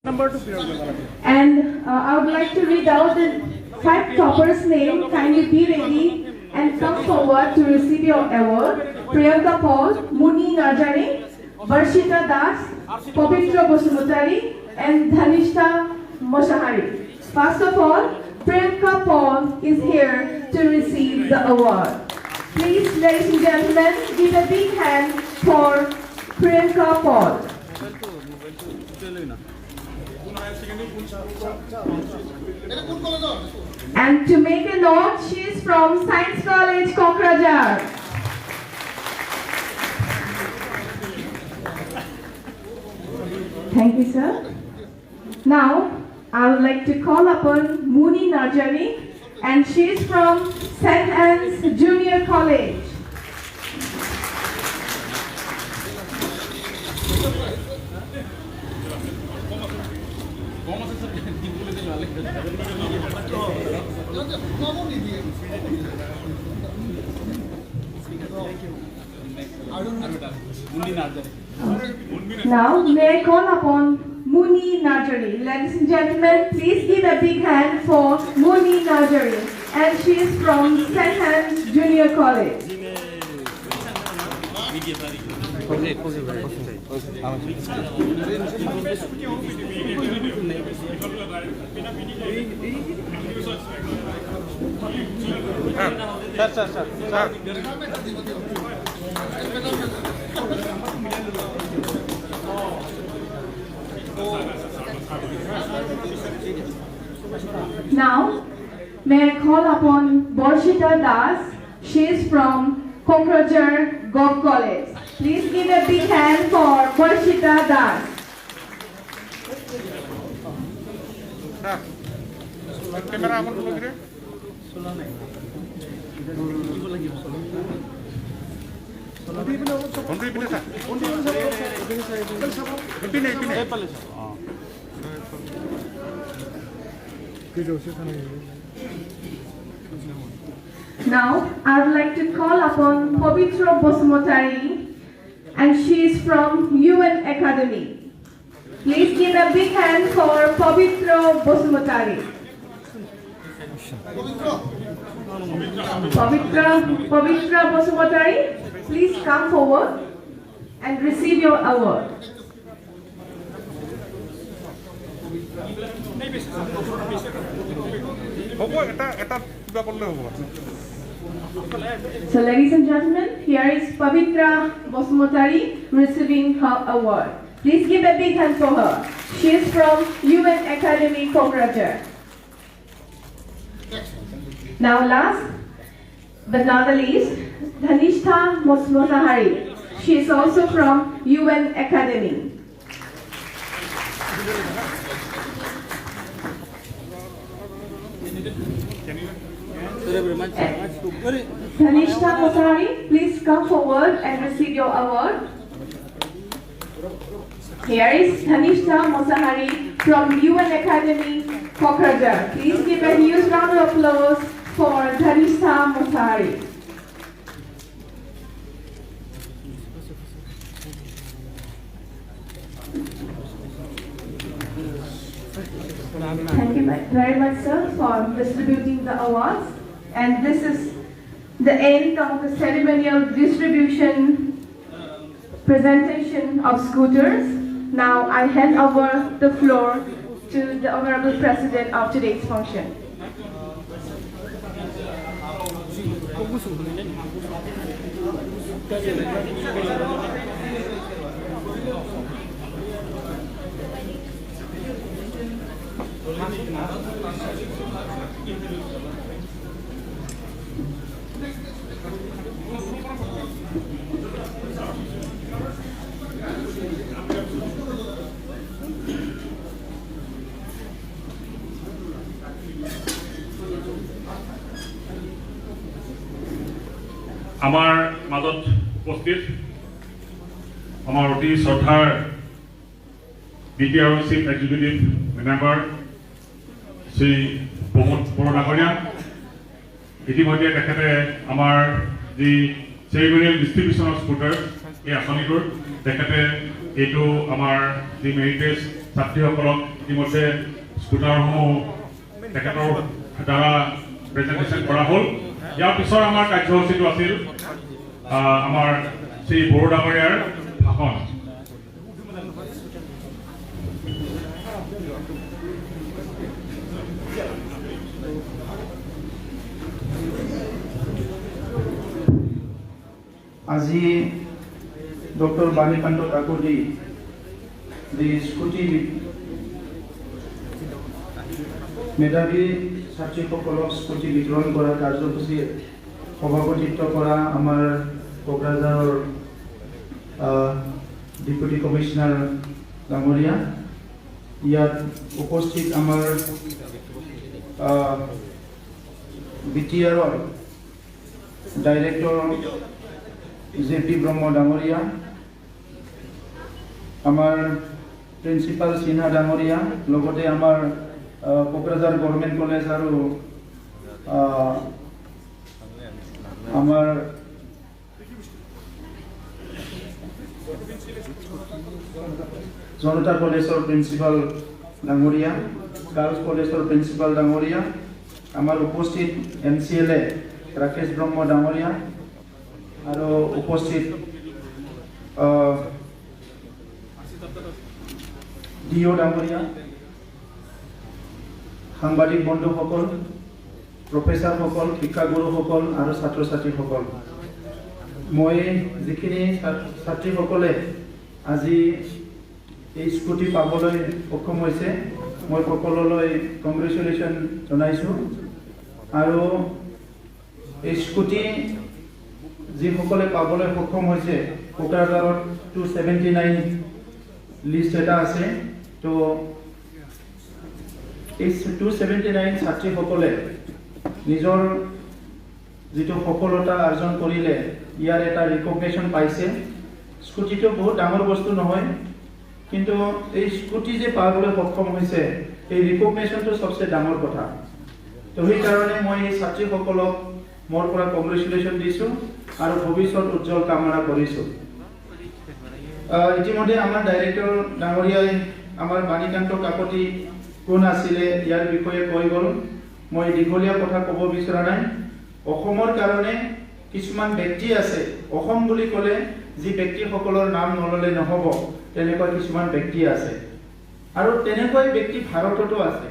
And I would like to read out the 5 toppers' name. Kindly be ready and come forward to receive your award. Priyanka Paul, Muni Narjani, Varshita Das, Pavitra Bosumutari, and Dhanishta Moshahari. First of all, Priyanka Paul is here to receive the award. Please, ladies and gentlemen, give a big hand for Priyanka Paul. And to make a note, she is from Science College, Kokrajhar. Thank you, sir. Now, I would like to call upon Muni Narjani, and she is from St. Anne's Junior College. Now, may I call upon Muni Narjari. Ladies and gentlemen, please give a big hand for Muni Narjari. And she is from St. Anne's Junior College. Now, may I call upon Varshita Das. She is from Kokrajhar Gov College. Please give a big hand for Varshita Das. Now, I would like to call upon Pavitra Bosumutari, and she is from UN Academy. Please give a big hand for Pavitra Bosumutari. Pavitra Bosumutari, please come forward and receive your award. So, ladies and gentlemen, here is Pavitra Bosumutari receiving her award. Please give a big hand for her. She is from UN Academy, Kokrajhar. Now, last but not the least, Dhanishta Moshahari. She is also from UN Academy. Dhanishta Moshahari, please come forward and receive your award. Here is Dhanishta Moshahari from UN Academy, Kokrajhar. Please give a huge round of applause for Dhanishta Moshahari. Thank you very much, sir, for distributing the awards. And this is the end of the ceremonial distribution presentation of scooters. Now I hand over the floor to the Honorable President of today's function. আমাৰ মাজত উপস্থিত আমাৰ অতি শ্ৰদ্ধাৰ BTR chief executive member Shri Pramod Bordangoria ইতিমধ্যে তেখেতে আমাৰ যি চেৰিমনিয়েল ডিষ্ট্ৰিবিউশ্যন অফ স্কুটাৰ এই আঁচনিটোৰ তেখেতে এইটো আমাৰ যি মেৰিটেজ ছাত্ৰীসকলক ইতিমধ্যে স্কুটাৰসমূহ তেখেতৰ দ্বাৰা প্ৰেজেণ্টেশ্যন কৰা হ'ল। ইয়াৰ পিছৰ আমাৰ কাৰ্যসূচীটো আছিল আমাৰ শ্ৰী বড়ো ডাঙৰীয়াৰ ভাষণ। আজি ডক্টৰ বাণীকান্ত কাকতি যে স্কুটি মেধাবী ছাত্ৰীসকলক স্কুটি বিতৰণ কৰা কাৰ্যসূচীৰ সভাপতিত্ব কৰা আমাৰ কোকৰাঝাৰৰ ডেপুটি কমিশনাৰ ডাঙৰীয়া, ইয়াত উপস্থিত আমাৰ BTRৰ ডাইৰেক্টৰ JP ব্ৰহ্ম ডাঙৰীয়া, আমাৰ প্ৰিন্সিপাল সিনহা ডাঙৰীয়া, লগতে আমাৰ কোকৰাঝাৰ গভৰ্ণমেণ্ট কলেজ আৰু আমাৰ জনতা কলেজৰ প্ৰিন্সিপাল ডাঙৰীয়া, গাৰ্লছ কলেজৰ প্ৰিন্সিপাল ডাঙৰীয়া, আমাৰ উপস্থিত MCLA ৰাকেশ ব্ৰহ্ম ডাঙৰীয়া আৰু উপস্থিত DO ডাঙৰীয়া, সাংবাদিক বন্ধুসকল, প্ৰফেচাৰসকল, শিক্ষাগুৰুসকল আৰু ছাত্ৰ ছাত্ৰীসকল, মই যিখিনি ছাত্ৰীসকলে আজি এই স্কুটি পাবলৈ সক্ষম হৈছে মই সকলোলৈ কংগ্ৰেচুলেশ্যন জনাইছোঁ। আৰু এই স্কুটি যিসকলে পাবলৈ সক্ষম হৈছে কোকৰাঝাৰত 279 লিষ্ট এটা আছে। তো এই 279 ছাত্ৰীসকলে নিজৰ যিটো সফলতা অৰ্জন কৰিলে ইয়াৰ এটা ৰিকগনিশ্যন পাইছে। স্কুটিটো বহুত ডাঙৰ বস্তু নহয়, কিন্তু এই স্কুটি যে পাবলৈ সক্ষম হৈছে এই ৰিকগনিশ্যনটো সবচে ডাঙৰ কথা। তো সেইকাৰণে মই এই ছাত্ৰীসকলক মোৰ পৰা কংগ্ৰেচুলেশ্যন দিছোঁ আৰু ভৱিষ্যত উজ্জ্বল কামনা কৰিছোঁ। ইতিমধ্যে আমাৰ ডাইৰেক্টৰ ডাঙৰীয়াই আমাৰ বাণীকান্ত কাকতি কোন আছিলে ইয়াৰ বিষয়ে কৈ গ'ল। মই দীঘলীয়া কথা ক'ব বিচৰা নাই। অসমৰ কাৰণে কিছুমান ব্যক্তি আছে, অসম বুলি ক'লে যি ব্যক্তিসকলৰ নাম নল'লে নহ'ব তেনেকুৱা কিছুমান ব্যক্তি আছে, আৰু তেনেকুৱা ব্যক্তি ভাৰততো আছে,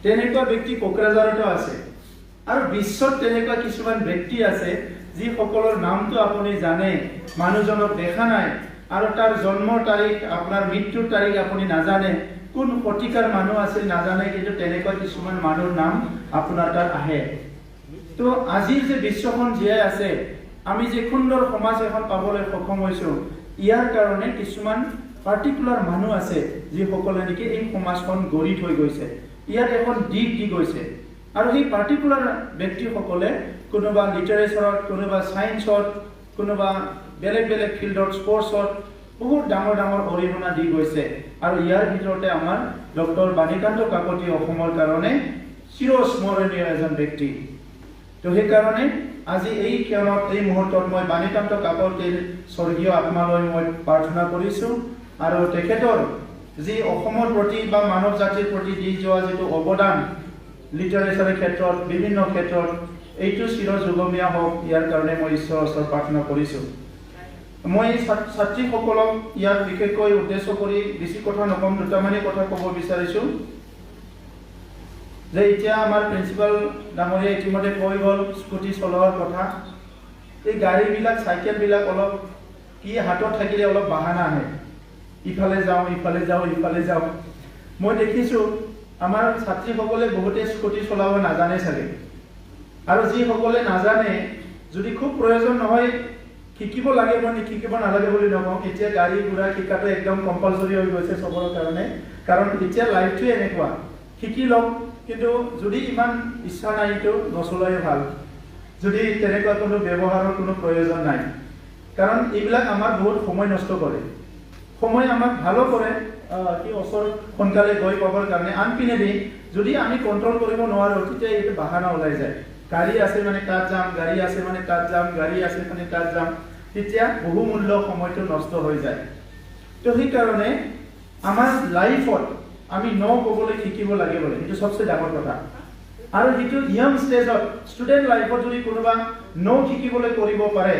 তেনেকুৱা ব্যক্তি কোকৰাঝাৰতো আছে, আৰু বিশ্বত তেনেকুৱা কিছুমান ব্যক্তি আছে যিসকলৰ নামটো আপুনি জানে, মানুহজনক দেখা নাই আৰু তাৰ জন্মৰ তাৰিখ আপোনাৰ মৃত্যুৰ তাৰিখ আপুনি নাজানে, কোন শতিকাৰ মানুহ আছিল নাজানে, কিন্তু তেনেকুৱা কিছুমান মানুহৰ নাম আপোনাৰ তাত আহে। তো আজিৰ যে বিশ্বখন জীয়াই আছে, আমি যে সুন্দৰ সমাজ এখন পাবলৈ সক্ষম হৈছোঁ, ইয়াৰ কাৰণে কিছুমান পাৰ্টিকুলাৰ মানুহ আছে যিসকলে নেকি এই সমাজখন গঢ়ি থৈ গৈছে, ইয়াত এখন দিশ দি গৈছে। আৰু সেই পাৰ্টিকুলাৰ ব্যক্তিসকলে কোনোবা লিটাৰেচাৰত, কোনোবা ছায়েন্সত, কোনোবা বেলেগ বেলেগ ফিল্ডত, স্পৰ্টছত বহুত ডাঙৰ ডাঙৰ অৰিহণা দি গৈছে। আৰু ইয়াৰ ভিতৰতে আমাৰ ডক্টৰ বাণীকান্ত কাকতি অসমৰ কাৰণে চিৰস্মৰণীয় এজন ব্যক্তি। তো সেইকাৰণে আজি এই ক্ষণত এই মুহূৰ্তত মই বাণীকান্ত কাকতিৰ স্বৰ্গীয় আত্মালৈ মই প্ৰাৰ্থনা কৰিছোঁ, আৰু তেখেতৰ যি অসমৰ প্ৰতি বা মানৱ জাতিৰ প্ৰতি দি যোৱা যিটো অৱদান লিটাৰেচাৰৰ ক্ষেত্ৰত, বিভিন্ন ক্ষেত্ৰত, এইটো চিৰযুগমীয়া হওক, ইয়াৰ কাৰণে মই ঈশ্বৰৰ ওচৰত প্ৰাৰ্থনা কৰিছোঁ। মই ছাত্ৰীসকলক ইয়াত বিশেষকৈ উদ্দেশ্য কৰি বেছি কথা নকম, দুটামানেই কথা ক'ব বিচাৰিছোঁ। যে এতিয়া আমাৰ প্ৰিন্সিপাল ডাঙৰীয়া ইতিমধ্যে কৈ গ'ল স্কুটি চলোৱাৰ কথা। এই গাড়ীবিলাক, চাইকেলবিলাক অলপ কি হাতত থাকিলে অলপ বাহানা আহে, ইফালে যাওঁ ইফালে যাওঁ ইফালে যাওঁ। মই দেখিছোঁ আমাৰ ছাত্ৰীসকলে বহুতে স্কুটি চলাব নাজানে চাগে, আৰু যিসকলে নাজানে যদি খুব প্ৰয়োজন নহয় শিকিব লাগে, মই শিকিব নালাগে বুলি নকওঁ। এতিয়া গাড়ী ঘোঁৰা শিকাটো একদম কম্পালচৰি হৈ গৈছে চবৰ কাৰণে, কাৰণ এতিয়া লাইফটোৱে এনেকুৱা, শিকি লওক, কিন্তু যদি ইমান ইচ্ছা নাই তো নচলোৱাই ভাল, যদি তেনেকুৱা কোনো ব্যৱহাৰৰ কোনো প্ৰয়োজন নাই। কাৰণ এইবিলাক আমাৰ বহুত সময় নষ্ট কৰে, সময় আমাক ভালো কৰে কি ওচৰত সোনকালে গৈ পাবৰ কাৰণে। আনপিনেদি যদি আমি কণ্ট্ৰল কৰিব নোৱাৰোঁ তেতিয়া এইটো বাহানা ওলাই যায়, গাড়ী আছে মানে তাত যাম, গাড়ী আছে মানে তাত যাম, গাড়ী আছে মানে তাত যাম, তেতিয়া বহুমূল্য সময়টো নষ্ট হৈ যায়। তো সেইকাৰণে আমাৰ লাইফত আমি ন ক'বলৈ শিকিব লাগে বোলে এইটো সবচে ডাঙৰ কথা আৰু যিটো ইয়ং ষ্টেজত ষ্টুডেণ্ট লাইফত যদি কোনোবা ন শিকিবলৈ কৰিব পাৰে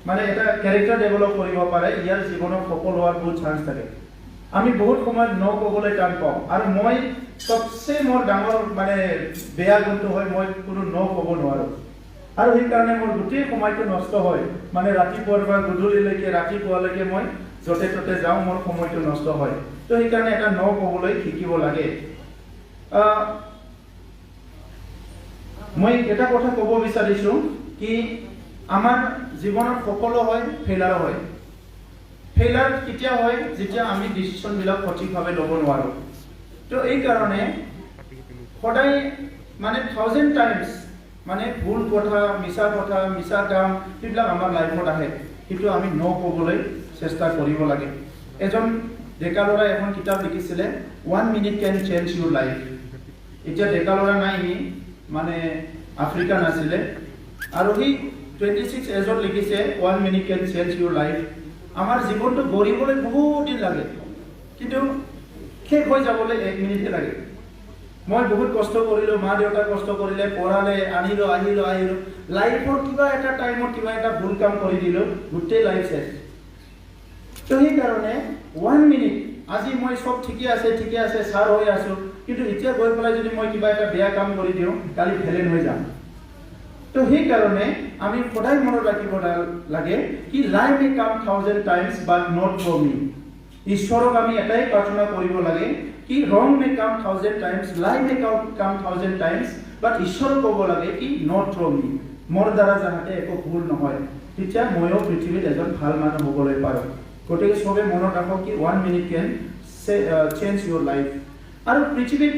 মানে এটা ক্যাৰেক্টাৰ ডেভেলপ কৰিব পাৰে ইয়াৰ জীৱনত সফল হোৱাৰ বহুত চান্স থাকে আমি বহুত সময়ত ন ক'বলৈ টান পাওঁ আৰু মই সবচে মোৰ ডাঙৰ মানে বেয়া গুণটো হয় মই কোনো ন ক'ব নোৱাৰো আৰু সেইকাৰণে মোৰ গোটেই সময়টো নষ্ট হয় মানে ৰাতিপুৱাৰ পৰা গধূলিলৈকে ৰাতিপুৱালৈকে মই য'তে ত'তে যাওঁ মোৰ সময়টো নষ্ট হয় তো সেইকাৰণে এটা ন ক'বলৈ শিকিব লাগে মই এটা কথা ক'ব বিচাৰিছো কি আমাৰ জীৱনত সকলো হয় ফেইলাৰ হয় ফেইলাৰ কেতিয়া হয় যেতিয়া আমি ডিসিশন বিলাক সঠিকভাৱে ল'ব নোৱাৰো তো এই কাৰণে সদায় মানে 1000 টাইমছ মানে ভুল কথা মিছা কাম এইবিলাক আমাৰ লাইফত আহে কিন্তু আমি ন ক'বলৈ চেষ্টা কৰিব লাগে এজন ডেকা ল'ৰা এখন কিতাপ লিখিছিলে 1 minute can change Euro life এতিয়া ডেকা ল'ৰা নাই মানে আফ্ৰিকান আছিলে আৰু সি 26 এজত লিখিছে 1 minute can change Euro life আমাৰ জীৱনটো গঢ়িবলৈ বহুত দিন লাগে কিন্তু শেষ হৈ যাবলৈ 1 মিনিটে লাগে মই বহুত কষ্ট কৰিলো মা দেউতা কষ্ট কৰিলে পঢ়ালে আনিলো লাইফৰ কিবা এটা টাইমত কিবা এটা ভুল কাম কৰি দিলো গোটেই লাইফ শেষ তো সেই কাৰণে 1 মিনিট আজি মই সব ঠিকে আছে সাৰ হৈ আছো কিন্তু এতিয়া গৈ পেলাই যদি মই কিবা এটা বেয়া কাম কৰি দিও কালি ফেলেন হৈ যাম তো সেই কাৰণে আমি সদায় মনত ৰাখিব লাগে কি লাইফ মে কাম 1000 টাইমছ বাট নট ফৰ মি ঈশ্বৰক আমি এটাই প্ৰাৰ্থনা কৰিব লাগে কি ৰং মে কাম 1000 টাইমছ লাইফ মে কাম 1000 টাইমছ বাট ঈশ্বৰক ক'ব লাগে কি নট ফৰ মি মোৰ দ্বাৰা যাতে একো ভুল নহয় তেতিয়া ময়ো পৃথিৱীত এজন ভাল মানুহ হ'বলৈ পাৰো গতিকে সবে মনত ৰাখক কি 1 minute can change Euro life আৰু পৃথিৱীত